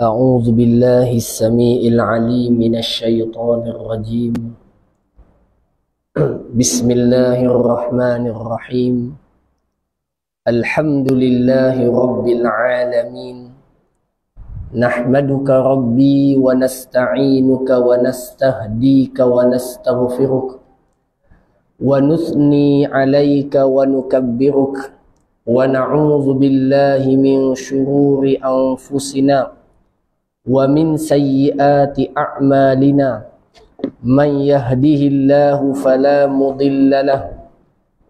أعوذ بالله السميع العليم من الشيطان الرجيم. بسم الله الرحمن الرحيم. الحمد لله رب العالمين. نحمدك ربي ونستعينك ونستهديك ونستغفرك ونثني عليك ونكبرك ونعوذ بالله من شرور أنفسنا ومن سيئات أعمالنا. من يهده الله فلا مضل له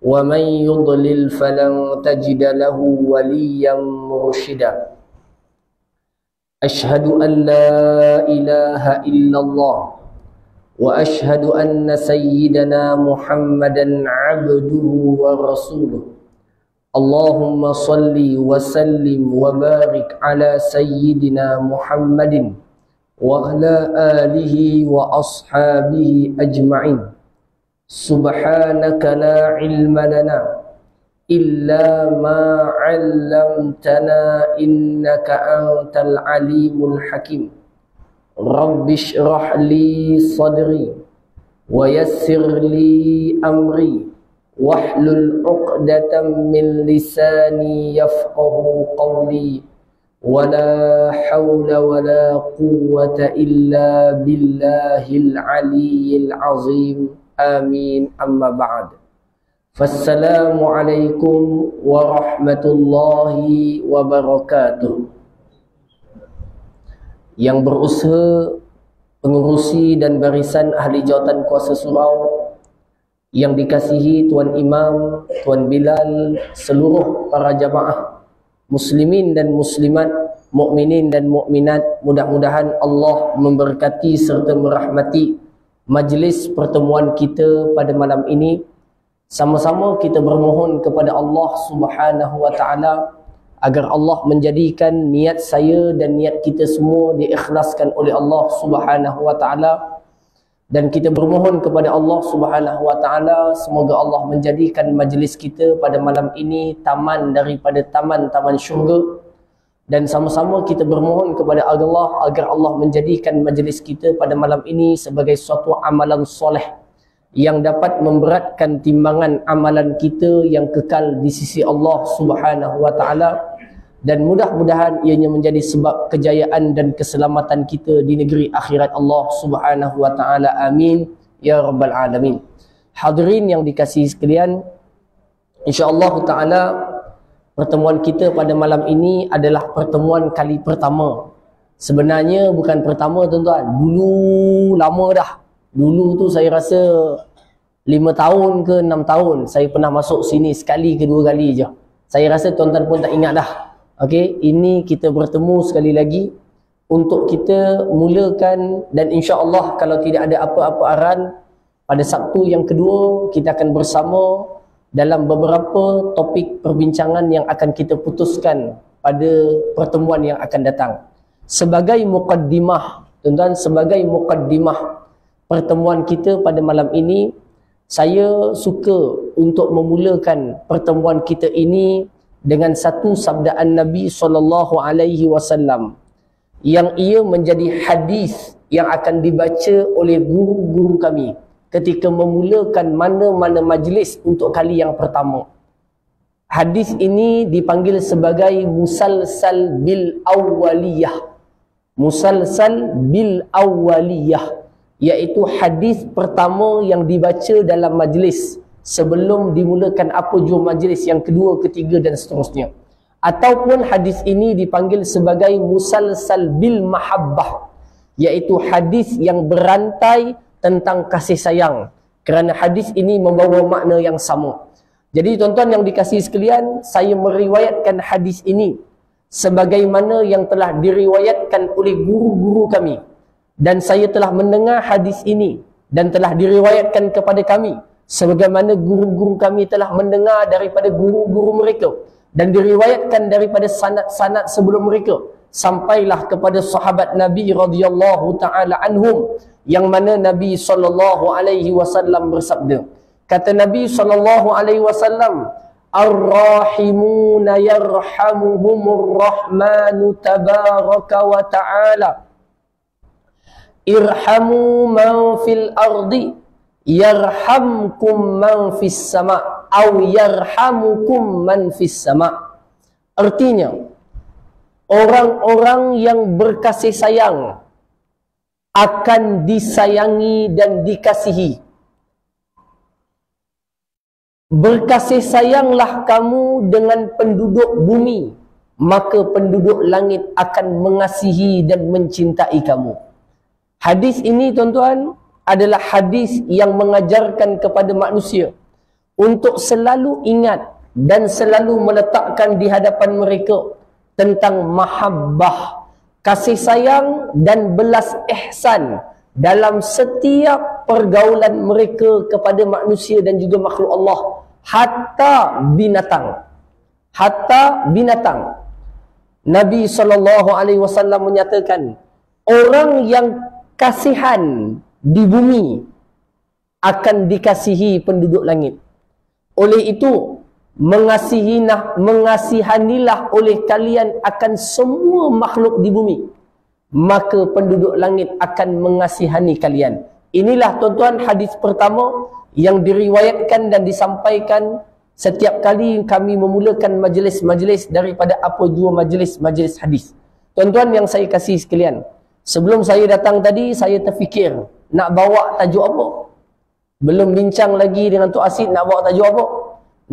ومن يضلل فلن تجد له وليا مرشدا. أشهد أن لا إله إلا الله وأشهد أن سيدنا محمدا عبده ورسوله. اللهم صل وسلم وبارك على سيدنا محمد وعلى آله وأصحابه أجمعين. سبحانك لا علم لنا إلا ما علمتنا إنك أنت العليم الحكيم. رب اشرح لي صدري ويسر لي أمري واحلل عقدة من لساني يفقه قولي ولا حول ولا قوة إلا بالله العلي العظيم. آمين. أما بعد، فالسلام عليكم ورحمة الله وبركاته. Yang berusaha pengurusi dan barisan ahli jawatan kuasa surau yang dikasihi Tuan Imam, Tuan Bilal, seluruh para jamaah muslimin dan muslimat, mukminin dan mukminat, mudah-mudahan Allah memberkati serta merahmati majlis pertemuan kita pada malam ini. Sama-sama kita bermohon kepada Allah Subhanahu wa taala agar Allah menjadikan niat saya dan niat kita semua diikhlaskan oleh Allah Subhanahu wa taala. Dan kita bermohon kepada Allah Subhanahu wa taala semoga Allah menjadikan majlis kita pada malam ini taman daripada taman-taman syurga. Dan sama-sama kita bermohon kepada Allah agar Allah menjadikan majlis kita pada malam ini sebagai suatu amalan soleh yang dapat memberatkan timbangan amalan kita yang kekal di sisi Allah Subhanahu wa taala. Dan mudah-mudahan ianya menjadi sebab kejayaan dan keselamatan kita di negeri akhirat Allah Subhanahu wa taala. Amin ya rabbal alamin. Hadirin yang dikasihi sekalian, insya-Allah taala pertemuan kita pada malam ini adalah pertemuan kali pertama. Sebenarnya bukan pertama tuan-tuan, dulu lama dah. Dulu tu saya rasa 5 tahun ke 6 tahun saya pernah masuk sini sekali ke 2 kali je. Saya rasa tuan-tuan pun tak ingat dah. Okey, ini kita bertemu sekali lagi untuk kita mulakan, dan insya-Allah kalau tidak ada apa-apa aran pada Sabtu yang kedua kita akan bersama dalam beberapa topik perbincangan yang akan kita putuskan pada pertemuan yang akan datang. Sebagai muqaddimah, tuan-tuan, sebagai muqaddimah pertemuan kita pada malam ini, saya suka untuk memulakan pertemuan kita ini dengan satu sabdaan Nabi SAW yang ia menjadi hadis yang akan dibaca oleh guru-guru kami ketika memulakan mana-mana majlis untuk kali yang pertama. Hadis ini dipanggil sebagai musalsal bil awwaliyah. Musalsal bil awwaliyah, iaitu hadis pertama yang dibaca dalam majlis sebelum dimulakan apa jua majlis yang kedua, ketiga dan seterusnya. Ataupun hadis ini dipanggil sebagai musalsal bil mahabbah, iaitu hadis yang berantai tentang kasih sayang, kerana hadis ini membawa makna yang sama. Jadi tuan-tuan yang dikasihi sekalian, saya meriwayatkan hadis ini sebagaimana yang telah diriwayatkan oleh guru-guru kami, dan saya telah mendengar hadis ini dan telah diriwayatkan kepada kami sebagaimana guru-guru kami telah mendengar daripada guru-guru mereka dan diriwayatkan daripada sanad-sanad sebelum mereka sampailah kepada sahabat Nabi radhiyallahu taala anhum, yang mana Nabi sallallahu alaihi wasallam bersabda. Kata Nabi sallallahu alaihi wasallam, Ar-rahimuna yarhamuhumur rahmanu tabaraka wa ta'ala. Irhamu man fil ardi yarhamkum man fis sama' aw yarhamukum man fis sama'. Artinya, orang-orang yang berkasih sayang akan disayangi dan dikasihi. Berkasih sayanglah kamu dengan penduduk bumi, maka penduduk langit akan mengasihi dan mencintai kamu. Hadis ini tuan-tuan adalah hadis yang mengajarkan kepada manusia untuk selalu ingat dan selalu meletakkan di hadapan mereka tentang mahabbah, kasih sayang dan belas ihsan dalam setiap pergaulan mereka kepada manusia dan juga makhluk Allah, hatta binatang. Hatta binatang. Nabi SAW menyatakan, orang yang kasihan di bumi akan dikasihi penduduk langit. Oleh itu, mengasihanilah oleh kalian akan semua makhluk di bumi, maka penduduk langit akan mengasihani kalian. Inilah tuan-tuan hadis pertama yang diriwayatkan dan disampaikan setiap kali kami memulakan majlis-majlis daripada apa jua majlis-majlis hadis. Tuan-tuan yang saya kasih sekalian, sebelum saya datang tadi, saya terfikir nak bawa tajuk apa. Belum bincang lagi dengan Tok Asid nak bawa tajuk apa.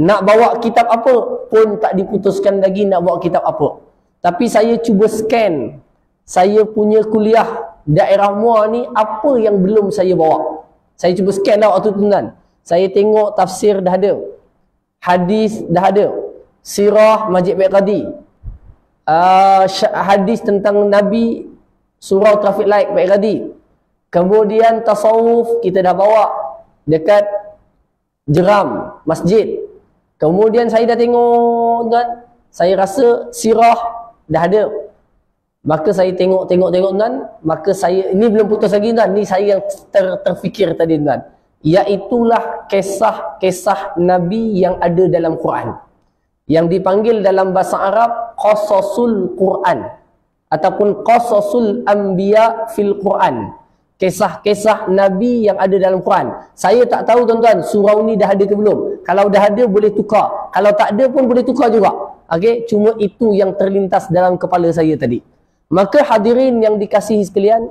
Nak bawa kitab apa pun tak diputuskan lagi nak bawa kitab apa. Tapi saya cuba scan saya punya kuliah daerah Muar ni, apa yang belum saya bawa. Saya cuba scan dah waktu tu tuan. Saya tengok tafsir dah ada, hadis dah ada, sirah Majid Baik Qadi, hadis tentang Nabi, surau traffic light Baik Qadi. Kemudian tasawuf kita dah bawa dekat Jeram masjid. Kemudian saya dah tengok tuan, saya rasa sirah dah ada. Maka saya tengok tuan, maka saya, ini belum putus lagi tuan, ni saya yang terfikir tadi tuan, iaitulah kisah-kisah Nabi yang ada dalam Quran, yang dipanggil dalam bahasa Arab qasasul Quran ataupun qasasul anbiya fil Quran. Kisah-kisah Nabi yang ada dalam Quran. Saya tak tahu tuan-tuan, surau ni dah ada ke belum. Kalau dah ada boleh tukar, kalau tak ada pun boleh tukar juga. Okey, cuma itu yang terlintas dalam kepala saya tadi. Maka hadirin yang dikasihi sekalian,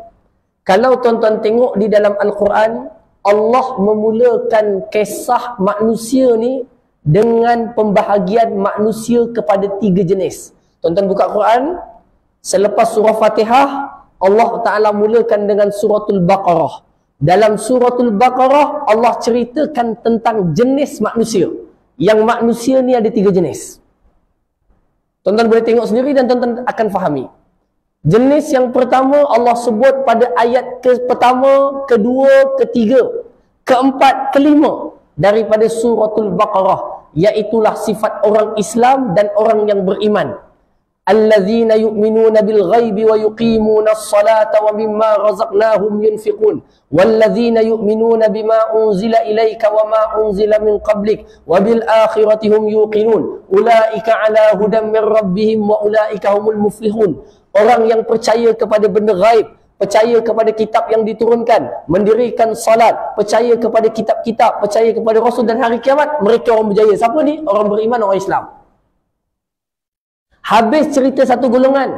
kalau tuan-tuan tengok di dalam Al-Quran, Allah memulakan kisah manusia ni dengan pembahagian manusia kepada 3 jenis. Tuan-tuan buka Quran, selepas surah Fatihah, Allah Ta'ala mulakan dengan suratul Baqarah. Dalam suratul Baqarah, Allah ceritakan tentang jenis manusia. Yang manusia ni ada 3 jenis. Tuan-tuan boleh tengok sendiri dan tuan-tuan akan fahami. Jenis yang pertama Allah sebut pada ayat pertama, kedua, ketiga, keempat, kelima daripada suratul Baqarah, iaitulah sifat orang Islam dan orang yang beriman. Allazina yu'minuna bil ghaibi wa yuqimuna as-salata wa mimma razaqnahum yunfiqun wallazina yu'minuna bima unzila ilayka wa ma unzila min qablik wa bil akhirati hum yuqinun ulaika ala hudan min rabbihim wa ulaika humul muflihun. Orang yang percaya kepada benda ghaib, percaya kepada kitab yang diturunkan, mendirikan salat, percaya kepada kitab-kitab, percaya kepada Rasul dan hari kiamat, mereka orang berjaya. Siapa ni? Orang beriman, orang Islam. Habis cerita satu golongan,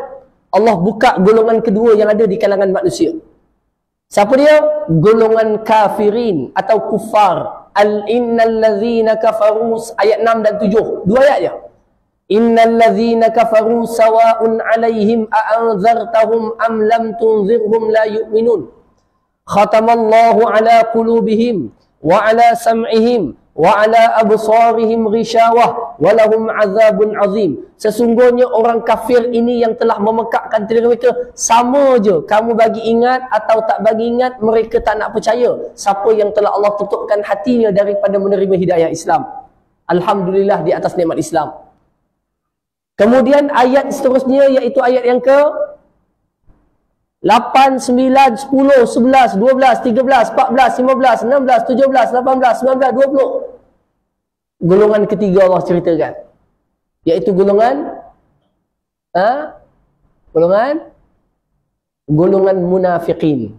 Allah buka golongan kedua yang ada di kalangan manusia. Siapa dia? Golongan kafirin atau kufar. Innal ladzina kafaru, ayat 6 dan 7. 2 ayat je. Innal ladzina kafaru sawa'un 'alaihim a'anzartahum am lam tunzirhum la yu'minun. Khatamallahu 'ala qulubihim wa 'ala sam'ihim wa 'ala absarihim ghishawah wa lahum 'adzabun 'azim. Sesungguhnya orang kafir ini yang telah memekakkan telinga mereka, sama je kamu bagi ingat atau tak bagi ingat, mereka tak nak percaya. Siapa yang telah Allah tutupkan hatinya daripada menerima hidayah Islam, alhamdulillah di atas nikmat Islam. Kemudian ayat seterusnya iaitu ayat yang ke 8, 9, 10, 11, 12, 13, 14, 15, 16, 17, 18, 19, 20. golongan ketiga Allah ceritakan, iaitu golongan golongan munafiqin.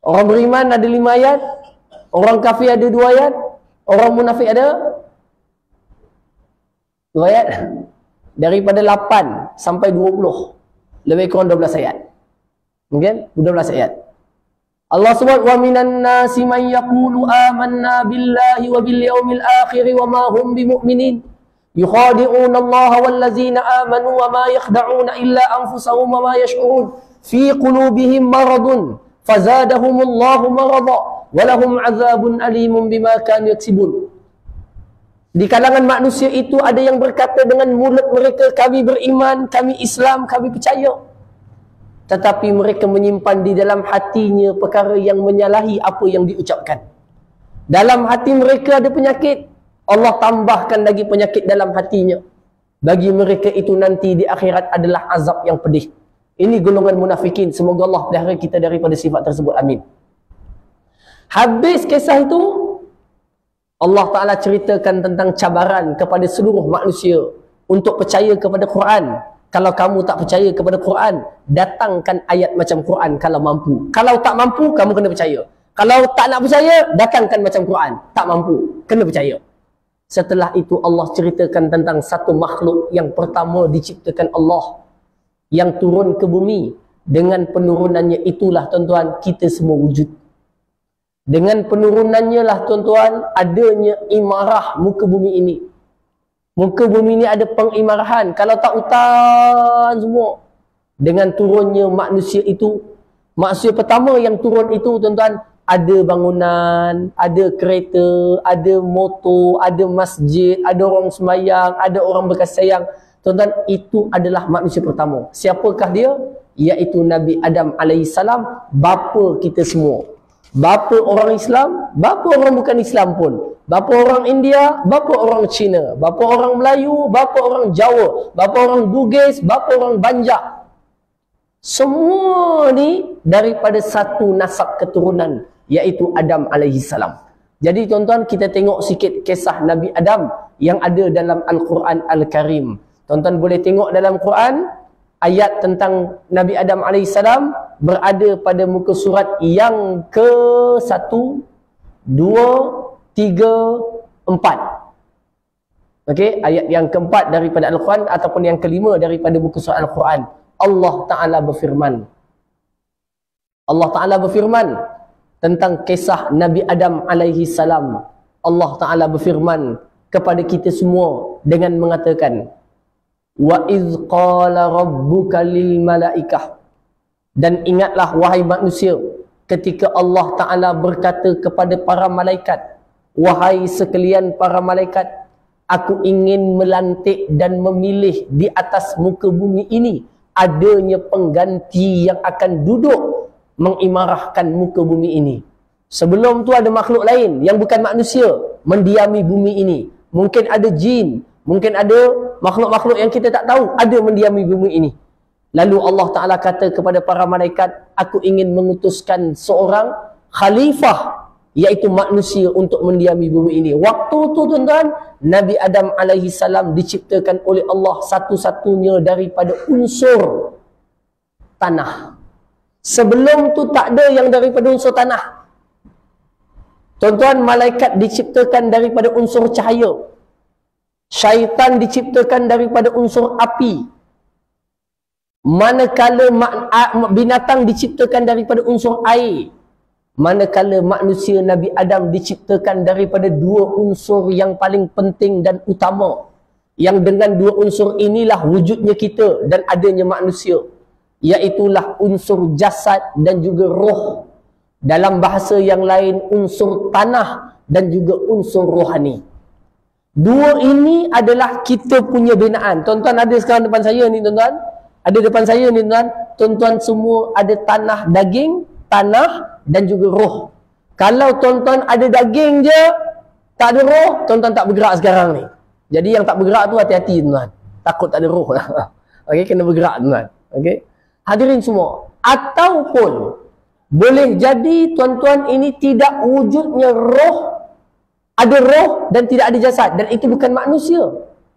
Orang beriman ada 5 ayat, orang kafir ada 2 ayat, orang munafik ada 2 ayat. Daripada 8 sampai 20, lebih kurang 12 ayat. Mungkin 12 ayat. Allah sebut, wa minan nasi man yaqulu amanna billahi wa bil yaumil akhir wa ma hum bimu'minin yukhadi'una Allah wal ladzina amanu wa ma yakhda'una illa anfusahum wa ma yash'urun fi qulubihim maradun fazadahumullahu marada wa lahum 'adzabun alimun bima kanu yaksibun. Di kalangan manusia itu ada yang berkata dengan mulut mereka, kami beriman, kami Islam, kami percaya. Tetapi mereka menyimpan di dalam hatinya perkara yang menyalahi apa yang diucapkan. Dalam hati mereka ada penyakit. Allah tambahkan lagi penyakit dalam hatinya. Bagi mereka itu nanti di akhirat adalah azab yang pedih. Ini golongan munafikin. Semoga Allah pelihara kita daripada sifat tersebut. Amin. Habis kisah itu, Allah Ta'ala ceritakan tentang cabaran kepada seluruh manusia untuk percaya kepada Quran. Kalau kamu tak percaya kepada Quran, datangkan ayat macam Quran kalau mampu. Kalau tak mampu, kamu kena percaya. Kalau tak nak percaya, datangkan macam Quran. Tak mampu, kena percaya. Setelah itu Allah ceritakan tentang satu makhluk yang pertama diciptakan Allah, yang turun ke bumi. Dengan penurunannya itulah tuan-tuan, kita semua wujud. Dengan penurunannya lah tuan-tuan, adanya imarah muka bumi ini. Muka bumi ini ada pengimarahan. Kalau tak hutan semua. Dengan turunnya manusia itu, manusia pertama yang turun itu tuan-tuan, ada bangunan, ada kereta, ada motor, ada masjid, ada orang sembahyang, ada orang berkasih sayang. Tuan-tuan, itu adalah manusia pertama. Siapakah dia? Iaitu Nabi Adam AS, bapa kita semua. Bapa orang Islam, bapa orang bukan Islam pun. Bapa orang India, bapa orang Cina. Bapa orang Melayu, bapa orang Jawa. Bapa orang Bugis, bapa orang Banjar. Semua ni daripada satu nasab keturunan, iaitu Adam AS. Jadi tuan-tuan, kita tengok sikit kisah Nabi Adam yang ada dalam Al-Quran Al-Karim. Tuan-tuan boleh tengok dalam Quran, ayat tentang Nabi Adam AS berada pada muka surat yang ke-1, 2, 3, 4. Okey, ayat yang keempat daripada Al-Quran ataupun yang kelima daripada muka surat Al-Quran. Allah Ta'ala berfirman. Allah Ta'ala berfirman tentang kisah Nabi Adam AS. Allah Ta'ala berfirman kepada kita semua dengan mengatakan, wa iz qala rabbuka lil malaikah, dan ingatlah wahai manusia ketika Allah Ta'ala berkata kepada para malaikat, wahai sekalian para malaikat, aku ingin melantik dan memilih di atas muka bumi ini adanya pengganti yang akan duduk mengimarahkan muka bumi ini. Sebelum tu ada makhluk lain yang bukan manusia mendiami bumi ini. Mungkin ada jin, mungkin ada makhluk-makhluk yang kita tak tahu ada mendiami bumi ini. Lalu Allah Ta'ala kata kepada para malaikat, aku ingin mengutuskan seorang khalifah, iaitu manusia untuk mendiami bumi ini. Waktu tu tuan-tuan, Nabi Adam AS diciptakan oleh Allah satu-satunya daripada unsur tanah. Sebelum tu tak ada yang daripada unsur tanah. Tuan-tuan, malaikat diciptakan daripada unsur cahaya. Syaitan diciptakan daripada unsur api. Manakala binatang diciptakan daripada unsur air. Manakala manusia Nabi Adam diciptakan daripada dua unsur yang paling penting dan utama. Yang dengan dua unsur inilah wujudnya kita dan adanya manusia. Iaitulah unsur jasad dan juga roh. Dalam bahasa yang lain, unsur tanah dan juga unsur rohani. Dua ini adalah kita punya binaan. Tuan-tuan ada sekarang depan saya ni tuan-tuan. Ada depan saya ni tuan-tuan. Tuan-tuan semua ada tanah daging, tanah dan juga roh. Kalau tuan-tuan ada daging je, tak ada roh, tuan-tuan tak bergerak sekarang ni. Jadi yang tak bergerak tu hati-hati tuan-tuan. Takut tak ada roh lah. Okey, kena bergerak tuan-tuan. Okey. Hadirin semua. Ataupun boleh jadi tuan-tuan ini tidak wujudnya roh ada roh dan tidak ada jasad, dan itu bukan manusia.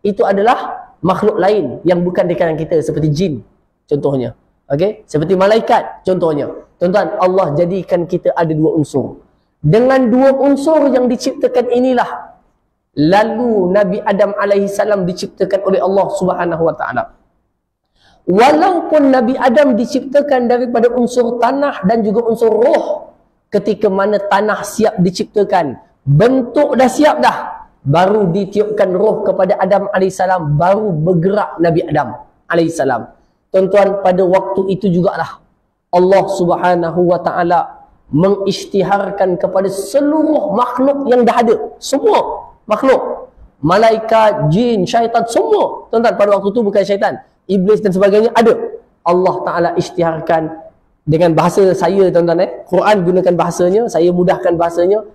Itu adalah makhluk lain yang bukan di kalangan kita, seperti jin contohnya. Okey, seperti malaikat contohnya. Tuan-tuan, Allah jadikan kita ada dua unsur. Dengan dua unsur yang diciptakan inilah lalu Nabi Adam alaihi salam diciptakan oleh Allah Subhanahu wa taala. Walaupun Nabi Adam diciptakan daripada unsur tanah dan juga unsur roh, ketika mana tanah siap diciptakan, bentuk dah siap dah, baru ditiupkan roh kepada Adam AS, baru bergerak Nabi Adam AS. Tuan-tuan, pada waktu itu jugalah Allah Subhanahu wa taala mengisytiharkan kepada seluruh makhluk yang dah ada, semua makhluk, malaikat, jin, syaitan, semua. Tuan-tuan, pada waktu itu bukan syaitan, iblis dan sebagainya ada. Allah Ta'ala isytiharkan dengan bahasa saya, tuan-tuan, Quran gunakan bahasanya, saya mudahkan bahasanya.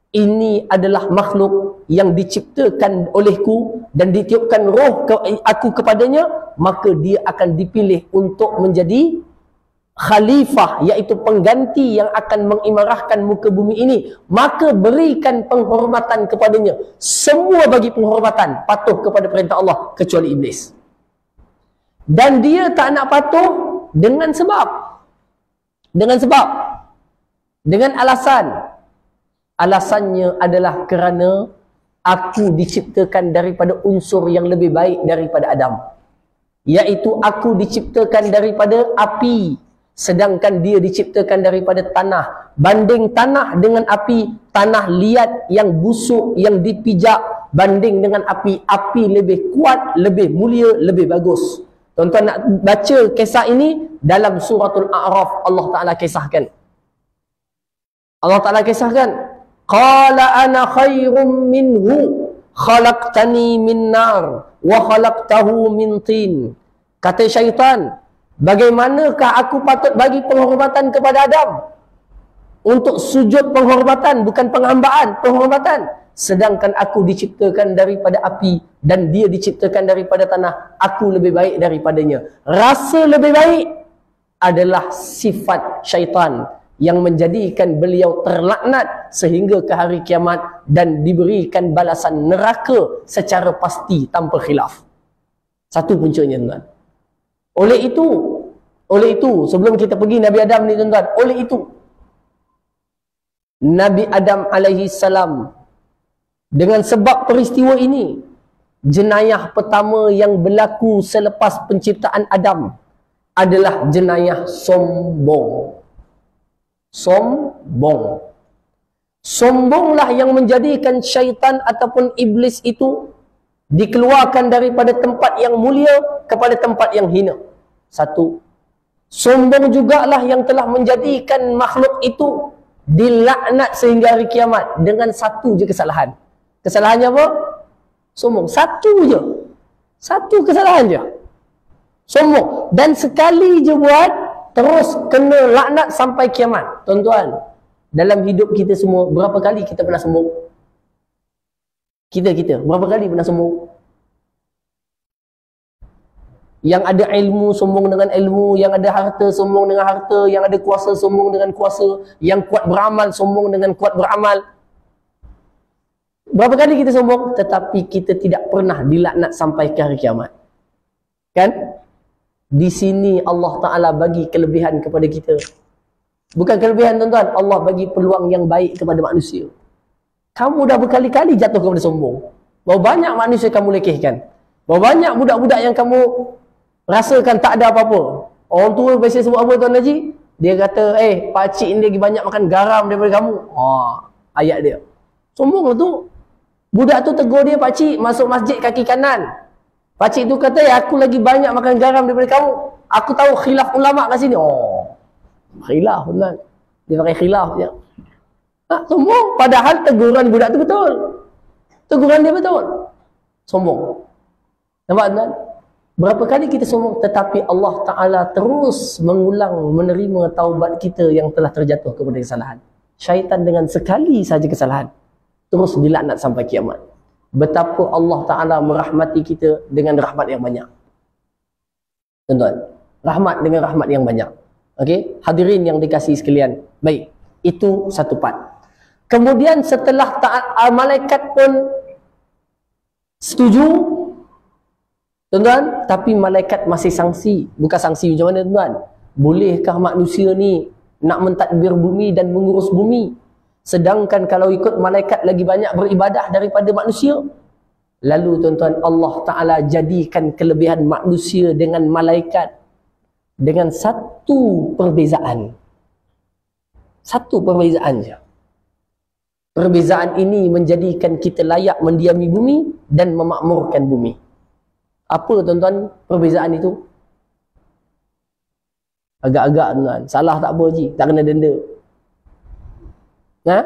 Ini adalah makhluk yang diciptakan olehku dan ditiupkan roh aku kepadanya, maka dia akan dipilih untuk menjadi khalifah, iaitu pengganti yang akan mengimarahkan muka bumi ini. Maka berikan penghormatan kepadanya. Semua bagi penghormatan, patuh kepada perintah Allah, kecuali iblis. Dan dia tak nak patuh dengan sebab, dengan alasan. Alasannya adalah kerana aku diciptakan daripada unsur yang lebih baik daripada Adam, iaitu aku diciptakan daripada api, sedangkan dia diciptakan daripada tanah. Banding tanah dengan api, tanah liat yang busuk, yang dipijak, banding dengan api, api lebih kuat, lebih mulia, lebih bagus. Tuan-tuan nak baca kisah ini dalam suratul A'raf, Allah Ta'ala kisahkan. Allah Ta'ala kisahkan, qala ana khairum minhu khalaqtani min nar wa khalaqtahu min tin. Kata syaitan, bagaimanakah aku patut bagi penghormatan kepada Adam? Untuk sujud penghormatan, bukan penghambaan, penghormatan. Sedangkan aku diciptakan daripada api dan dia diciptakan daripada tanah. Aku lebih baik daripadanya. Rasa lebih baik adalah sifat syaitan yang menjadikan beliau terlaknat sehingga ke hari kiamat dan diberikan balasan neraka secara pasti tanpa khilaf. Satu puncanya, tuan. Oleh itu sebelum kita pergi Nabi Adam ni, tuan-tuan, oleh itu Nabi Adam alaihi salam, dengan sebab peristiwa ini, jenayah pertama yang berlaku selepas penciptaan Adam adalah jenayah sombong. Sombonglah yang menjadikan syaitan ataupun iblis itu dikeluarkan daripada tempat yang mulia kepada tempat yang hina. Satu. Sombong jugalah yang telah menjadikan makhluk itu dilaknat sehingga hari kiamat dengan satu je kesalahan. Kesalahannya apa? Sombong. Satu je. Satu kesalahan je. Sombong. Dan sekali je buat, terus kena laknat sampai kiamat. Tuan-tuan, dalam hidup kita semua, berapa kali kita pernah sombong? Kita berapa kali pernah sombong? Yang ada ilmu sombong dengan ilmu, yang ada harta sombong dengan harta, yang ada kuasa sombong dengan kuasa, yang kuat beramal sombong dengan kuat beramal. Berapa kali kita sombong? Tetapi kita tidak pernah dilaknat sampai ke hari kiamat. Kan? Di sini Allah Ta'ala bagi kelebihan kepada kita. Bukan kelebihan, tuan-tuan, Allah bagi peluang yang baik kepada manusia. Kamu dah berkali-kali jatuh kepada sombong. Berapa banyak manusia kamu lekehkan? Berapa banyak budak-budak yang kamu rasakan tak ada apa-apa? Orang tua biasa sebut apa, Tuan Haji? Dia kata, pakcik ni lagi banyak makan garam daripada kamu. Ayat dia. Sombong lah tu. Budak tu tegur dia, pakcik masuk masjid kaki kanan. Pakcik tu kata, aku lagi banyak makan garam daripada kamu. Aku tahu khilaf ulama' kat sini. Khilaf, benar. Dia pakai khilaf je. Sombong. Padahal teguran budak tu betul. Teguran dia betul. Sombong. Nampak, tuan? Berapa kali kita sombong, tetapi Allah Ta'ala terus mengulang menerima taubat kita yang telah terjatuh kepada kesalahan. Syaitan dengan sekali saja kesalahan, terus dilaknat sampai kiamat. Betapa Allah Ta'ala merahmati kita dengan rahmat yang banyak. Tuan-tuan, rahmat dengan rahmat yang banyak. Okey, hadirin yang dikasihi sekalian. Baik, itu satu part. Kemudian setelah malaikat pun setuju, tuan-tuan, tapi malaikat masih sangsi. Bukan sangsi macam mana, tuan-tuan? Bolehkah manusia ni nak mentadbir bumi dan mengurus bumi? Sedangkan kalau ikut malaikat lagi banyak beribadah daripada manusia. Lalu tuan-tuan, Allah Ta'ala jadikan kelebihan manusia dengan malaikat dengan satu perbezaan. Satu perbezaan saja. Perbezaan ini menjadikan kita layak mendiami bumi dan memakmurkan bumi. Apa tuan-tuan perbezaan itu? Agak-agak tuan, salah tak apa Haji, tak kena denda. Ha?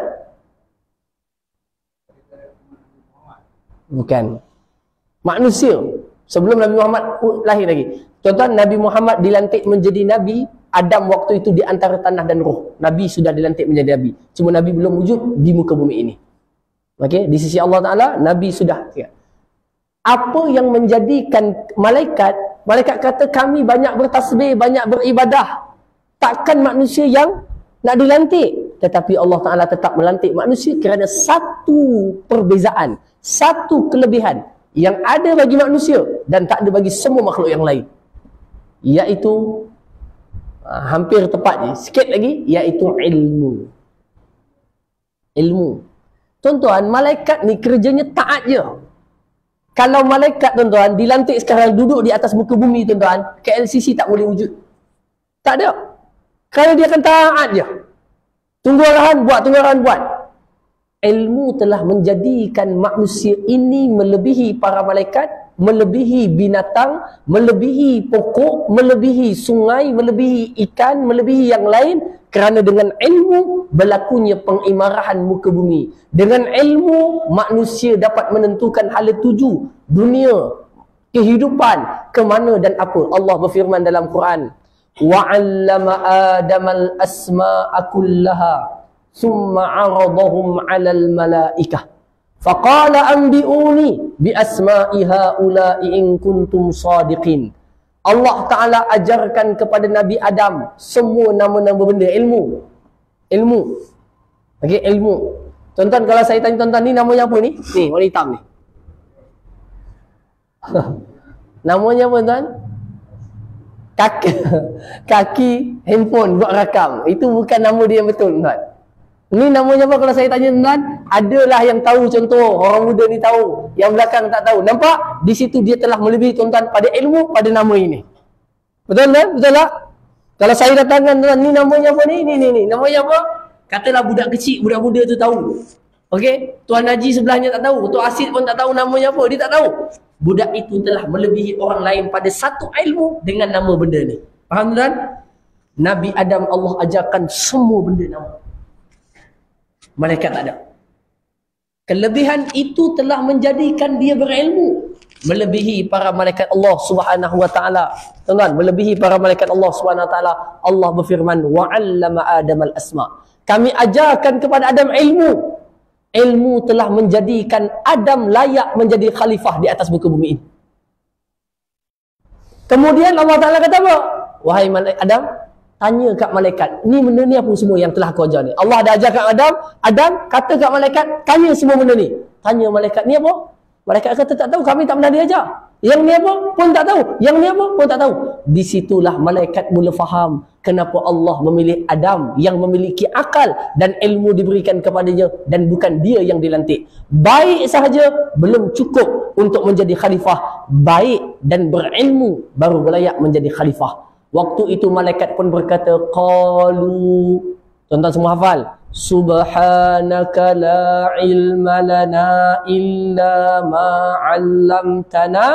Bukan. Manusia sebelum Nabi Muhammad lahir lagi. Tuan-tuan, Nabi Muhammad dilantik menjadi Nabi. Adam waktu itu di antara tanah dan roh. Nabi sudah dilantik menjadi Nabi. Cuma Nabi belum wujud di muka bumi ini. Okey, di sisi Allah Ta'ala, Nabi sudah. Apa yang menjadikan malaikat kata kami banyak bertasbih, banyak beribadah. Takkan manusia yang nak dilantik. Tetapi Allah Ta'ala tetap melantik manusia kerana satu perbezaan, satu kelebihan yang ada bagi manusia dan tak ada bagi semua makhluk yang lain. Iaitu hampir tepat je, sikit lagi, iaitu ilmu. Ilmu. Tuan-tuan, malaikat ni kerjanya taat je. Kalau malaikat tuan-tuan dilantik sekarang duduk di atas muka bumi tuan-tuan, KLCC tak boleh wujud. Tak ada. Kerana dia akan taat je. Tunggu arahan buat, tunggu arahan buat. Ilmu telah menjadikan manusia ini melebihi para malaikat, melebihi binatang, melebihi pokok, melebihi sungai, melebihi ikan, melebihi yang lain. Kerana dengan ilmu berlakunya pengimarahan muka bumi. Dengan ilmu manusia dapat menentukan hala tuju dunia, kehidupan, ke mana dan apa. Allah berfirman dalam Quran, وَعَلَّمَ آدَمَ الْأَسْمَاءَ كُلَّهَا ثُمَّ عَرَضَهُمْ عَلَى الْمَلَائِكَةِ فَقَالَ أَنْبِئُونِي بِأَسْمَاءِ هَؤُلَاءِ إِنْ كُنْتُمْ صَادِقِينَ. Allah Ta'ala ajarkan kepada Nabi Adam semua nama-nama benda, ilmu. Ilmu. Okey, ilmu. Tuan-tuan, kalau saya tanya tuan-tuan, ni namanya apa ni? Ni, warna hitam ni. Namanya apa tuan? Kaki handphone buat rakam. Itu bukan nama dia yang betul tuan. Ni namanya apa kalau saya tanya tuan? Adalah yang tahu, contoh orang muda ni tahu, yang belakang tak tahu. Nampak? Di situ dia telah melebihi tuan-tuan pada ilmu, pada nama ini. Betul tak? Betul tak? Kalau saya datangkan tuan, ni namanya apa ni? Ni. Namanya apa? Katalah budak kecil, budak muda tu tahu. Okey? Tuan Haji sebelahnya tak tahu. Tuan Asid pun tak tahu namanya apa. Dia tak tahu. Budak itu telah melebihi orang lain pada satu ilmu dengan nama benda ni. Faham tuan? Nabi Adam Allah ajarkan semua benda nama. Malaikat tak ada. Kelebihan itu telah menjadikan dia berilmu. Melebihi para malaikat Allah Subhanahu wa ta'ala. Tuan-tuan, melebihi para malaikat Allah Subhanahu wa ta'ala. Allah berfirman, وَعَلَّمَ آدَمَ الْأَسْمَاءِ. Kami ajarkan kepada Adam ilmu. Ilmu telah menjadikan Adam layak menjadi khalifah di atas muka bumi ini. Kemudian Allah Ta'ala kata apa? Wahai Adam, tanya kat malaikat, ni benda ni apa semua yang telah kau ajar ni? Allah dah ajar kat Adam, Adam kata kat malaikat, tanya semua benda ni. Tanya malaikat, ni apa? Malaikat kata tak tahu, kami tak pernah diajar. Yang ni apa pun tak tahu. Yang ni apa pun tak tahu. Di situlah malaikat mula faham kenapa Allah memilih Adam yang memiliki akal dan ilmu diberikan kepadanya dan bukan dia yang dilantik. Baik sahaja belum cukup untuk menjadi khalifah. Baik dan berilmu baru layak menjadi khalifah. Waktu itu malaikat pun berkata, qalu. Tuan-tuan semua hafal. Subhanaka la ilma lana illa ma 'allamtana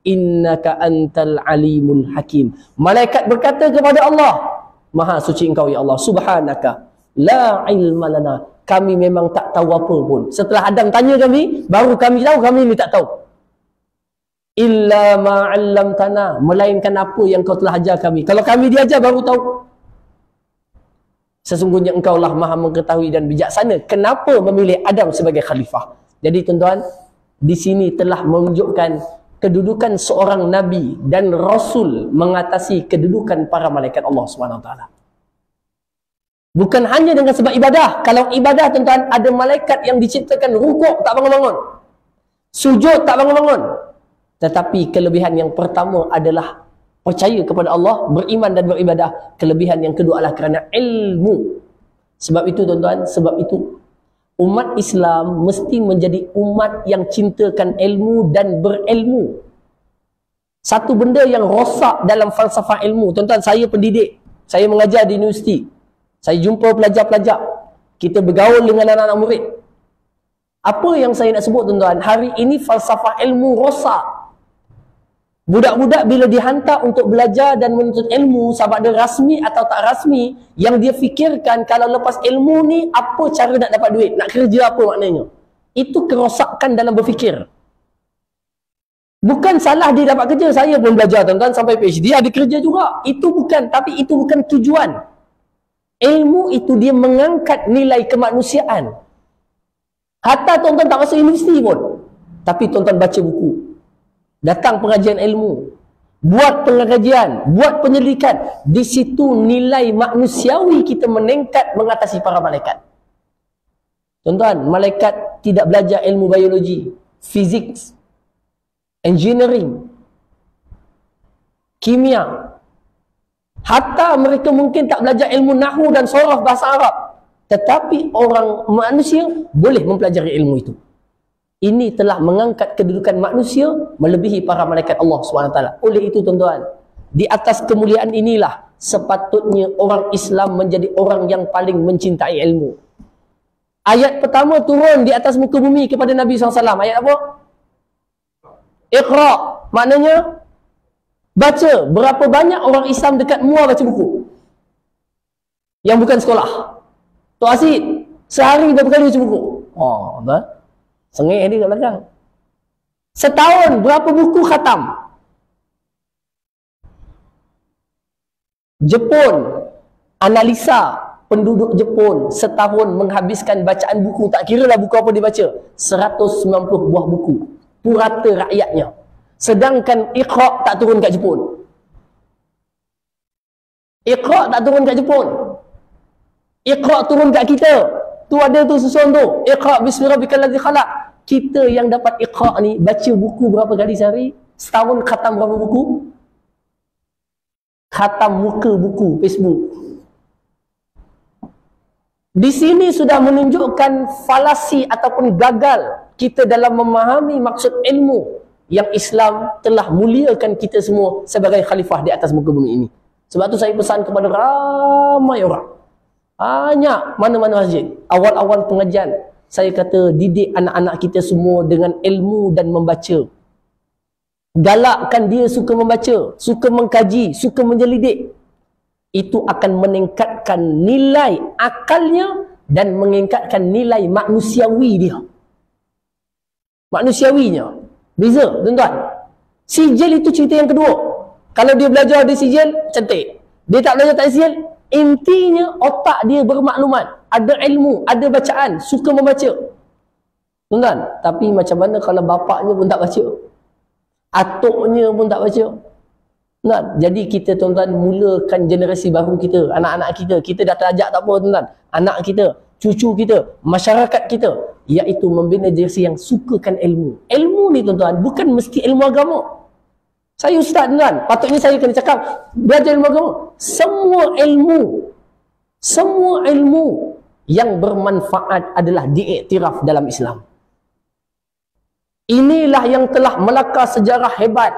innaka antal alimul hakim. Malaikat berkata kepada Allah, Maha suci engkau ya Allah, subhanaka la ilma lana. Kami memang tak tahu apa pun. Setelah Adam tanya kami, baru kami tahu kami ni tak tahu. Illa ma 'allamtana, melainkan apa yang kau telah ajar kami. Kalau kami diajar baru tahu. Sesungguhnya engkaulah maha mengetahui dan bijaksana. Kenapa memilih Adam sebagai khalifah? Jadi tuan-tuan, di sini telah menunjukkan kedudukan seorang Nabi dan Rasul mengatasi kedudukan para malaikat Allah SWT. Bukan hanya dengan sebab ibadah. Kalau ibadah, tuan-tuan, ada malaikat yang diciptakan rukuk tak bangun-bangun, sujud tak bangun-bangun. Tetapi kelebihan yang pertama adalah percaya kepada Allah, beriman dan beribadah. Kelebihan yang kedua adalah kerana ilmu. Sebab itu, tuan-tuan, sebab itu umat Islam mesti menjadi umat yang cintakan ilmu dan berilmu. Satu benda yang rosak dalam falsafah ilmu, tuan-tuan, saya pendidik, saya mengajar di universiti, saya jumpa pelajar-pelajar, kita bergaul dengan anak-anak murid. Apa yang saya nak sebut, tuan-tuan, hari ini falsafah ilmu rosak. Budak-budak bila dihantar untuk belajar dan menuntut ilmu, sama ada rasmi atau tak rasmi, yang dia fikirkan kalau lepas ilmu ni, apa cara nak dapat duit, nak kerja apa maknanya. Itu kerosakan dalam berfikir. Bukan salah dia dapat kerja, saya pun belajar, tuan-tuan, sampai PhD, ada kerja juga. Itu bukan, tapi itu bukan tujuan. Ilmu itu dia mengangkat nilai kemanusiaan. Hatta tuan-tuan tak masuk universiti pun, tapi tuan-tuan baca buku, datang pengajian ilmu, buat pengajian, buat penyelidikan, di situ nilai manusiawi kita meningkat mengatasi para malaikat. Tuan-tuan, malaikat tidak belajar ilmu biologi, fizik, engineering, kimia. Hatta mereka mungkin tak belajar ilmu nahwu dan soraf bahasa Arab, tetapi orang manusia boleh mempelajari ilmu itu. Ini telah mengangkat kedudukan manusia melebihi para malaikat Allah SWT. Oleh itu, tuan-tuan, di atas kemuliaan inilah sepatutnya orang Islam menjadi orang yang paling mencintai ilmu. Ayat pertama turun di atas muka bumi kepada Nabi SAW. Ayat apa? Iqra. Maknanya baca. Berapa banyak orang Islam dekat Muar baca buku? Yang bukan sekolah. Tok Asid, sehari berapa kali baca buku? Oh, tuan. Sengih dia kat belakang. Setahun berapa buku khatam? Jepun, analisa penduduk Jepun setahun menghabiskan bacaan buku, tak kira lah buku apa dia baca, 190 buah buku, purata rakyatnya. Sedangkan Iqra tak turun kat Jepun. Iqra tak turun kat Jepun. Iqra turun kat kita. Tu ada tu susun tu. Iqra bismi rabbikal ladzi khalaq. Kita yang dapat Iqra ni baca buku berapa kali sehari? Setahun khatam berapa buku? Khatam muka buku Facebook. Di sini sudah menunjukkan falasi ataupun gagal kita dalam memahami maksud ilmu yang Islam telah muliakan kita semua sebagai khalifah di atas muka bumi ini. Sebab tu saya pesan kepada ramai orang, banyak mana-mana masjid, awal-awal pengajian saya kata didik anak-anak kita semua dengan ilmu dan membaca. Galakkan dia suka membaca, suka mengkaji, suka menyelidik. Itu akan meningkatkan nilai akalnya dan meningkatkan nilai manusiawi dia. Manusiawinya. Beza, tuan-tuan. Sijil itu cerita yang kedua. Kalau dia belajar ada sijil, cantik. Dia tak belajar tak ada sijil, intinya otak dia bermaklumat, ada ilmu, ada bacaan, suka membaca. Tuan-tuan, tapi macam mana kalau bapaknya pun tak baca? Atuknya pun tak baca? Tuan, jadi kita, tuan-tuan, mulakan generasi baru kita, anak-anak kita. Kita dah terajak tak apa, tuan-tuan. Anak kita, cucu kita, masyarakat kita, iaitu membina generasi yang sukakan ilmu. Ilmu ni, tuan-tuan, bukan mesti ilmu agama. Saya ustaz, tuan-tuan, patutnya saya kena cakap belajar ilmu agama. Semua ilmu yang bermanfaat adalah diiktiraf dalam Islam. Inilah yang telah melakar sejarah hebat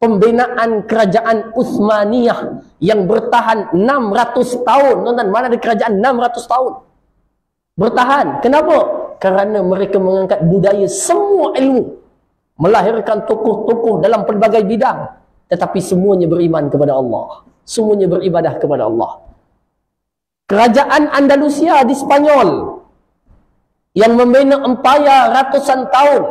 pembinaan kerajaan Uthmaniyah yang bertahan 600 tahun. Tuan-tuan, mana ada kerajaan 600 tahun bertahan? Kenapa? Kerana mereka mengangkat budaya semua ilmu, melahirkan tokoh-tokoh dalam pelbagai bidang, tetapi semuanya beriman kepada Allah, semuanya beribadah kepada Allah. Kerajaan Andalusia di Spanyol yang membina empayar ratusan tahun,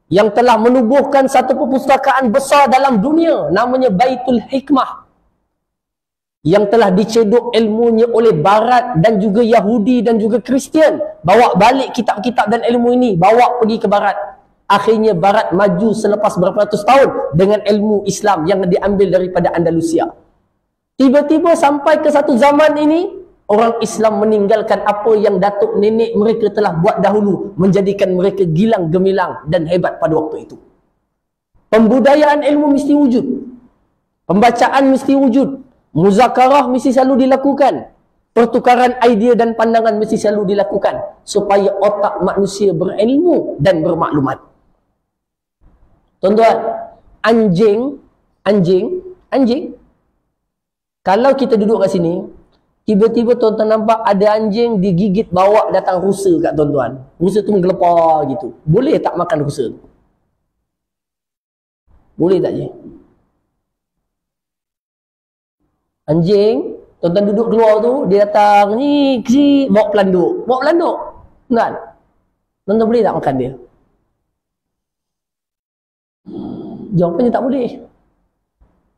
yang telah menubuhkan satu perpustakaan besar dalam dunia namanya Baitul Hikmah, yang telah dicedok ilmunya oleh Barat dan juga Yahudi dan juga Kristian. Bawa balik kitab-kitab dan ilmu ini, bawa pergi ke Barat. Akhirnya Barat maju selepas berapa ratus tahun dengan ilmu Islam yang diambil daripada Andalusia. Tiba-tiba sampai ke satu zaman ini, orang Islam meninggalkan apa yang datuk nenek mereka telah buat dahulu, menjadikan mereka gilang gemilang dan hebat pada waktu itu. Pembudayaan ilmu mesti wujud, pembacaan mesti wujud, muzakarah mesti selalu dilakukan, pertukaran idea dan pandangan mesti selalu dilakukan supaya otak manusia berilmu dan bermaklumat. Tuan-tuan, anjing kalau kita duduk kat sini, tiba-tiba tuan-tuan nampak ada anjing digigit bawa datang rusa kat tuan-tuan. Rusa tu menggelepar gitu. Boleh tak makan rusa tu? Boleh tak je? Anjing, tuan-tuan duduk keluar tu, dia datang ni, kecil, bawa pelanduk. Bawa pelanduk. Tuan, tuan-tuan boleh tak makan dia? Jawapannya tak boleh.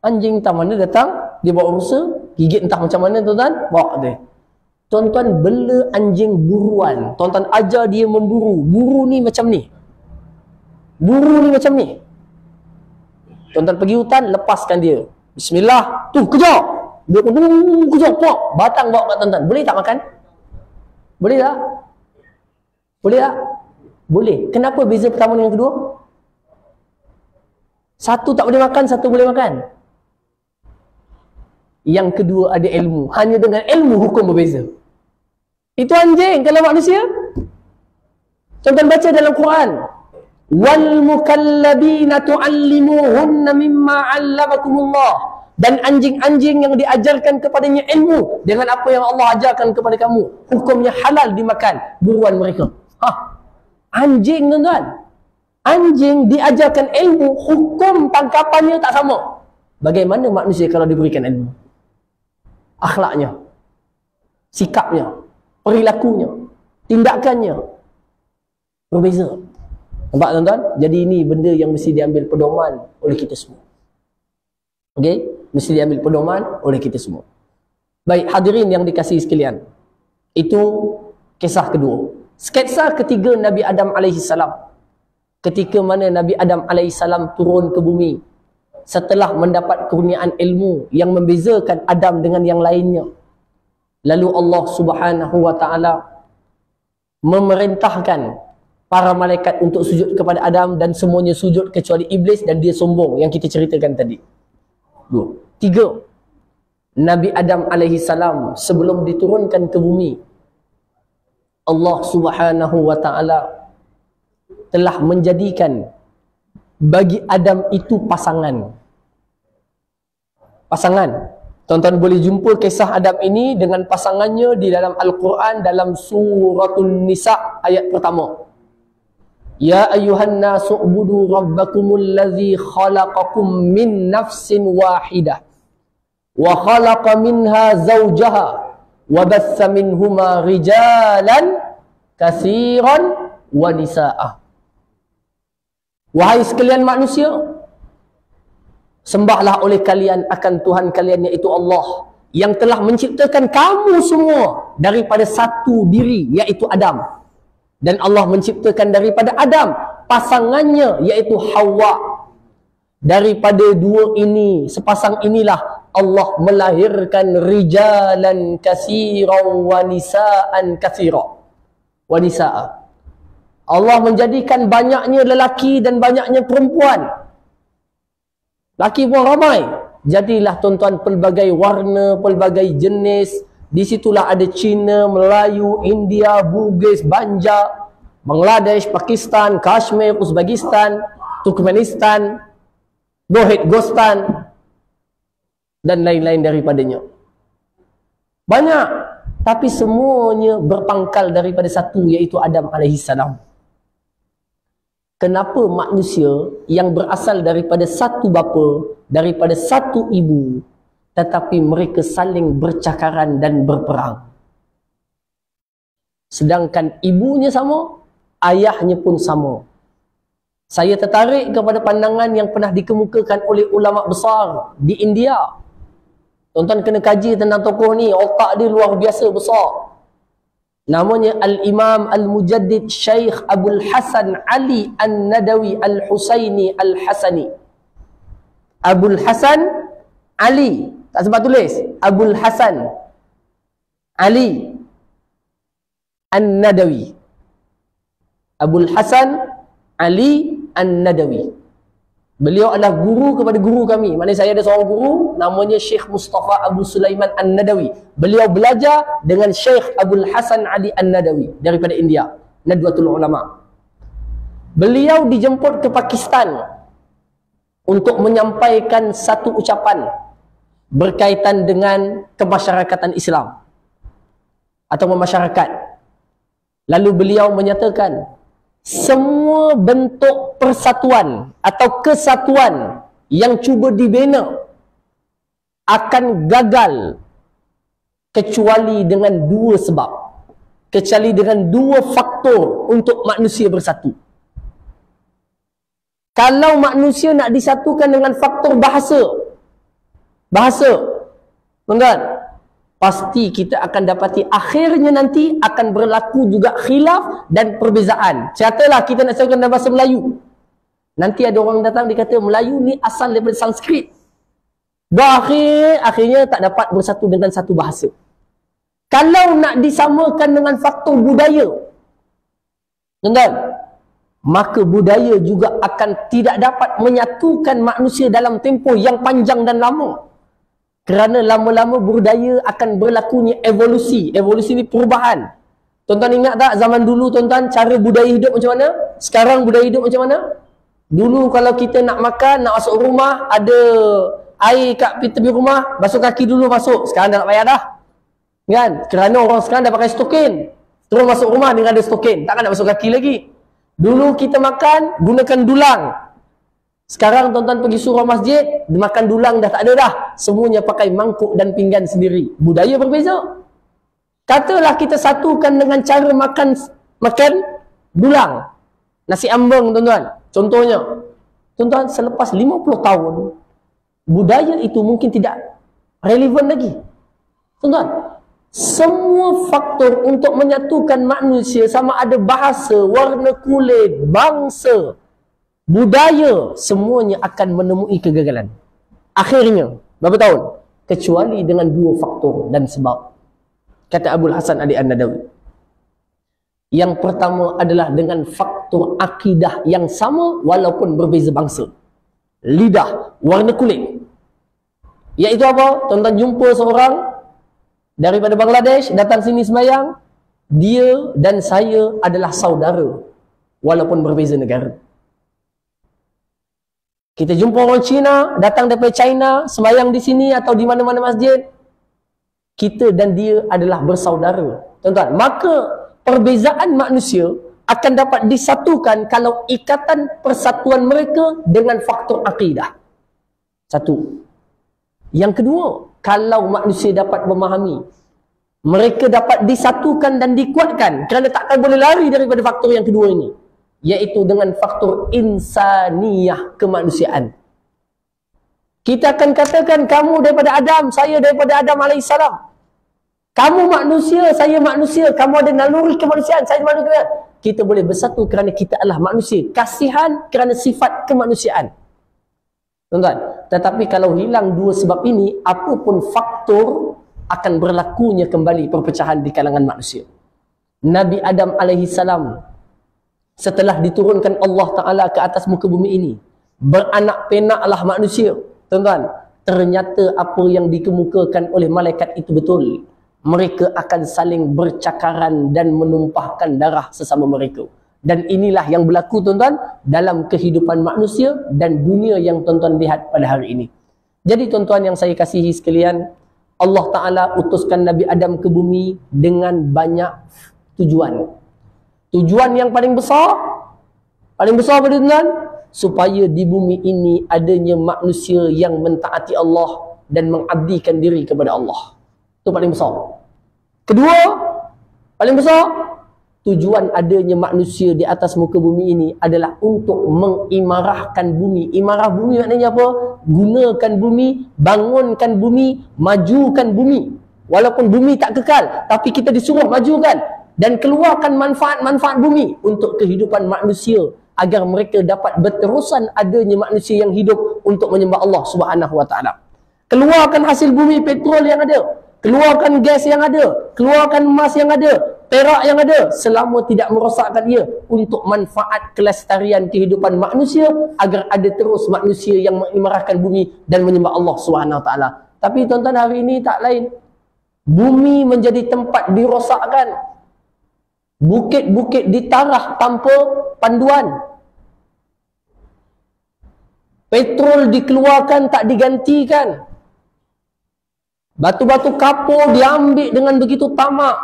Anjing entah mana datang, dia bawa rusa, gigit entah macam mana tuan-tuan, bawa dia. Tuan-tuan bela anjing buruan, tuan-tuan ajar dia memburu. Buru ni macam ni. Buru ni macam ni. Tuan-tuan pergi hutan, lepaskan dia. Bismillah, tu kejar. Dia pun kejar, pok, batang bawa kat tuan-tuan. Boleh tak makan? Boleh tak? Boleh tak? Boleh. Kenapa beza pertama dengan kedua? Satu tak boleh makan, satu boleh makan. Yang kedua ada ilmu. Hanya dengan ilmu hukum berbeza. Itu anjing. Kalau manusia, tuan-tuan baca dalam Quran, wal mukallabina tu'allimuhunna mimma 'allamakumullah. Dan anjing-anjing yang diajarkan kepadanya ilmu dengan apa yang Allah ajarkan kepada kamu, hukumnya halal dimakan buruan mereka. Anjing, tuan-tuan. Anjing diajarkan ilmu, hukum tangkapannya tak sama. Bagaimana manusia kalau diberikan ilmu? Akhlaknya, sikapnya, perilakunya, tindakannya berbeza. Nampak tuan-tuan? Jadi ini benda yang mesti diambil pedoman oleh kita semua. Okey? Mesti diambil pedoman oleh kita semua. Baik, hadirin yang dikasihi sekalian. Itu kisah kedua. Sketsa ketiga Nabi Adam alaihissalam. Ketika mana Nabi Adam alaihissalam turun ke bumi setelah mendapat kurniaan ilmu yang membezakan Adam dengan yang lainnya. Lalu Allah Subhanahu wa taala memerintahkan para malaikat untuk sujud kepada Adam dan semuanya sujud kecuali iblis dan dia sombong yang kita ceritakan tadi. 2. 3. Nabi Adam alaihissalam sebelum diturunkan ke bumi, Allah Subhanahu wa taala telah menjadikan bagi Adam itu pasangan. Pasangan. Tuan-tuan boleh jumpa kisah Adam ini dengan pasangannya di dalam Al-Quran dalam suratul Nisa ayat pertama. Ya ayyuhan nasu ubudu rabbakumul ladzi khalaqakum min nafsin wahidah wa khalaqa minha zawjaha wa batha minhuma rijalan katsiran wa nisaa. Wahai sekalian manusia, sembahlah oleh kalian akan Tuhan kalian iaitu Allah yang telah menciptakan kamu semua daripada satu diri iaitu Adam. Dan Allah menciptakan daripada Adam pasangannya iaitu Hawa. Daripada dua ini, sepasang inilah Allah melahirkan rijalan katsiran wa nisaan katsira. Wa nisaa. Allah menjadikan banyaknya lelaki dan banyaknya perempuan. Laki pun ramai. Jadilah tuan-tuan pelbagai warna, pelbagai jenis. Di situlah ada Cina, Melayu, India, Bugis, Banja, Bangladesh, Pakistan, Kashmir, Uzbekistan, Turkmenistan, Gostan dan lain-lain daripadanya. Banyak, tapi semuanya berpangkal daripada satu iaitu Adam alaihissalam. Kenapa manusia yang berasal daripada satu bapa, daripada satu ibu, tetapi mereka saling bercakaran dan berperang? Sedangkan ibunya sama, ayahnya pun sama. Saya tertarik kepada pandangan yang pernah dikemukakan oleh ulama besar di India. Tuan-tuan kena kaji tentang tokoh ni, otak dia luar biasa besar. Namanya Al-Imam Al-Mujaddid Syekh Abul Hasan Ali An-Nadawi Al-Husaini Al-Hasani. Abul Hasan Ali, tak sempat tulis, Abul Hasan Ali An-Nadawi. Abul Hasan Ali An-Nadawi. Beliau adalah guru kepada guru kami. Maknanya saya ada seorang guru namanya Syekh Mustafa Abu Sulaiman An-Nadawi. Beliau belajar dengan Syekh Abul Hasan Ali An-Nadawi daripada India, Nadwatul Ulama. Beliau dijemput ke Pakistan untuk menyampaikan satu ucapan berkaitan dengan kemasyarakatan Islam atau masyarakat. Lalu beliau menyatakan semua bentuk persatuan atau kesatuan yang cuba dibina akan gagal kecuali dengan dua sebab, kecuali dengan dua faktor untuk manusia bersatu. Kalau manusia nak disatukan dengan faktor bahasa, tuan-tuan, pasti kita akan dapati akhirnya nanti akan berlaku juga khilaf dan perbezaan. Contohlah kita nak cakap dalam bahasa Melayu. Nanti ada orang datang dia kata Melayu ni asal daripada Sanskrit. Akhirnya tak dapat bersatu dengan satu bahasa. Kalau nak disamakan dengan faktor budaya, tuan-tuan, maka budaya juga akan tidak dapat menyatukan manusia dalam tempoh yang panjang dan lama. Kerana lama-lama budaya akan berlakunya evolusi. Evolusi ni perubahan. Tuan-tuan ingat tak zaman dulu tuan-tuan cara budaya hidup macam mana? Sekarang budaya hidup macam mana? Dulu kalau kita nak makan, nak masuk rumah, ada air kat tepi rumah, basuh kaki dulu masuk. Sekarang dah tak payah dah. Kan? Kerana orang sekarang dah pakai stokin. Terus masuk rumah dengan ada stokin. Takkan nak basuh kaki lagi. Dulu kita makan, gunakan dulang. Sekarang tuan-tuan pergi surau masjid, makan dulang dah tak ada dah. Semuanya pakai mangkuk dan pinggan sendiri. Budaya berbeza. Katalah kita satukan dengan cara makan dulang. Nasi ambeng tuan-tuan. Contohnya. Tuan-tuan, selepas 50 tahun, budaya itu mungkin tidak relevan lagi. Tuan-tuan, semua faktor untuk menyatukan manusia, sama ada bahasa, warna kulit, bangsa, budaya, semuanya akan menemui kegagalan. Akhirnya, berapa tahun? Kecuali dengan dua faktor dan sebab. Kata Abul Hasan Ali An-Nadawi. Yang pertama adalah dengan faktor akidah yang sama walaupun berbeza bangsa. Lidah, warna kulit. Iaitu apa? Tuan-tuan jumpa seorang daripada Bangladesh, datang sini sembahyang. Dia dan saya adalah saudara walaupun berbeza negara. Kita jumpa orang Cina, datang daripada China, sembahyang di sini atau di mana-mana masjid. Kita dan dia adalah bersaudara. Tuan-tuan, maka perbezaan manusia akan dapat disatukan kalau ikatan persatuan mereka dengan faktor akidah. Satu. Yang kedua, kalau manusia dapat memahami, mereka dapat disatukan dan dikuatkan kerana takkan boleh lari daripada faktor yang kedua ini. Iaitu dengan faktor insaniyah, kemanusiaan. Kita akan katakan kamu daripada Adam, saya daripada Adam AS. Kamu manusia, saya manusia. Kamu ada naluri kemanusiaan, saya manusia. Kita boleh bersatu kerana kita adalah manusia. Kasihan kerana sifat kemanusiaan. Tuan-tuan, tetapi kalau hilang dua sebab ini, apapun faktor akan berlakunya kembali perpecahan di kalangan manusia. Nabi Adam alaihissalam setelah diturunkan Allah Ta'ala ke atas muka bumi ini, beranak penaklah manusia. Tuan-tuan, ternyata apa yang dikemukakan oleh malaikat itu betul. Mereka akan saling bercakaran dan menumpahkan darah sesama mereka. Dan inilah yang berlaku tuan-tuan dalam kehidupan manusia dan dunia yang tuan-tuan lihat pada hari ini. Jadi tuan-tuan yang saya kasihi sekalian, Allah Ta'ala utuskan Nabi Adam ke bumi dengan banyak tujuan. Tujuan yang paling besar pada tuan-tuan, supaya di bumi ini adanya manusia yang mentaati Allah dan mengabdikan diri kepada Allah. Itu paling besar. Kedua, paling besar, tujuan adanya manusia di atas muka bumi ini adalah untuk mengimarahkan bumi. Imarah bumi maknanya apa? Gunakan bumi, bangunkan bumi, majukan bumi. Walaupun bumi tak kekal, tapi kita disuruh majukan dan keluarkan manfaat-manfaat bumi untuk kehidupan manusia agar mereka dapat berterusan adanya manusia yang hidup untuk menyembah Allah Subhanahu wa taala. Keluarkan hasil bumi petrol yang ada. keluarkan gas yang ada, keluarkan emas yang ada, perak yang ada, selama tidak merosakkan ia, untuk manfaat kelestarian kehidupan manusia, agar ada terus manusia yang mengimarahkan bumi dan menyembah Allah Subhanahu Wa Taala. Tapi tuan-tuan, hari ini tak lain. Bumi menjadi tempat dirosakkan, bukit-bukit ditarah tanpa panduan, petrol dikeluarkan tak digantikan, batu-batu kapur diambil dengan begitu tamak,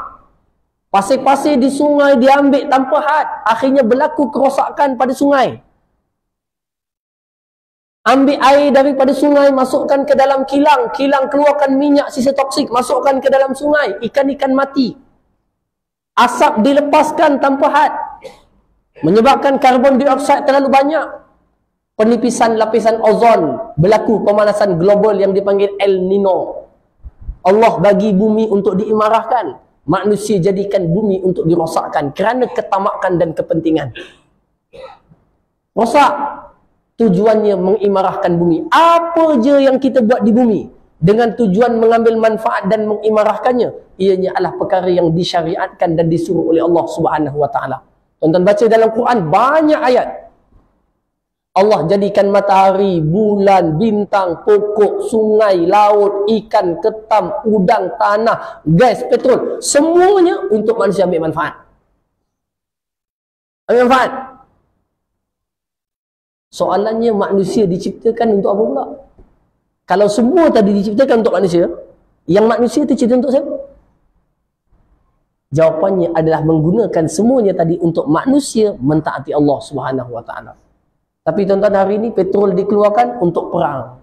pasir-pasir di sungai diambil tanpa had, akhirnya berlaku kerosakan pada sungai. Ambil air daripada sungai, masukkan ke dalam kilang, kilang keluarkan minyak sisa toksik, masukkan ke dalam sungai, ikan-ikan mati. Asap dilepaskan tanpa had, menyebabkan karbon dioksida terlalu banyak. Penipisan lapisan ozon, berlaku pemanasan global yang dipanggil El Nino. Allah bagi bumi untuk diimarahkan, manusia jadikan bumi untuk dirosakkan kerana ketamakan dan kepentingan. Rosak. Tujuannya mengimarahkan bumi. Apa je yang kita buat di bumi dengan tujuan mengambil manfaat dan mengimarahkannya, ianya adalah perkara yang disyariatkan dan disuruh oleh Allah Subhanahu Wa Taala. Tuan-tuan baca dalam Quran banyak ayat. Allah jadikan matahari, bulan, bintang, pokok, sungai, laut, ikan, ketam, udang, tanah, gas, petrol, semuanya untuk manusia ambil manfaat. Ambil manfaat. Soalannya, manusia diciptakan untuk apa pula? Kalau semua tadi diciptakan untuk manusia, yang manusia itu cipta untuk siapa? Jawapannya adalah menggunakan semuanya tadi untuk manusia mentaati Allah Subhanahu Wa Taala. Tapi tuan-tuan, hari ini petrol dikeluarkan untuk perang,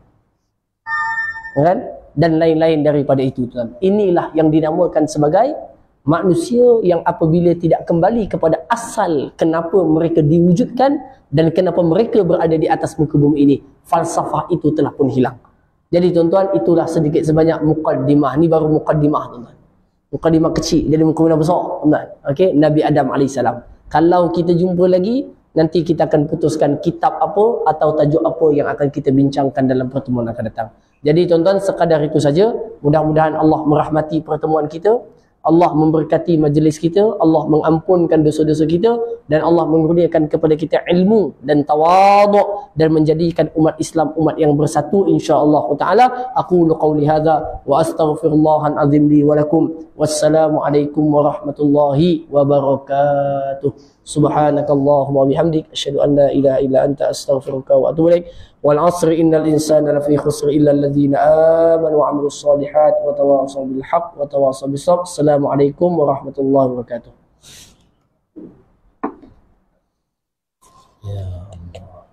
kan? Dan lain-lain daripada itu, tuan. Inilah yang dinamakan sebagai manusia yang apabila tidak kembali kepada asal kenapa mereka diwujudkan dan kenapa mereka berada di atas muka bumi ini, falsafah itu telah pun hilang. Jadi tuan-tuan, itulah sedikit sebanyak mukaddimah. Ni baru mukaddimah, tuan-tuan. Mukaddimah kecil, jadi mukaddimah besar, tuan-tuan. Okey, Nabi Adam AS. Kalau kita jumpa lagi, nanti kita akan putuskan kitab apa atau tajuk apa yang akan kita bincangkan dalam pertemuan akan datang. Jadi tuan-tuan, sekadar itu saja. Mudah-mudahan Allah merahmati pertemuan kita, Allah memberkati majlis kita, Allah mengampunkan dosa-dosa kita, dan Allah mengurniakan kepada kita ilmu dan tawaduk, dan menjadikan umat Islam umat yang bersatu insya-Allah taala. Aqulu qauli hadza wa astaghfirullahal azim li wa lakum. Wassalamu alaikum warahmatullahi wabarakatuh. Subhanakallahumma wa bihamdik asyhadu an la ilaha illa anta astaghfiruka wa atubu ilaik. Wal 'asri innal insana lafi khusr illa alladhina amanu wa 'amilus solihat wa tawasaw bil haqq wa tawasaw bis sabr. Assalamualaikum warahmatullahi wabarakatuh. Ya Allah.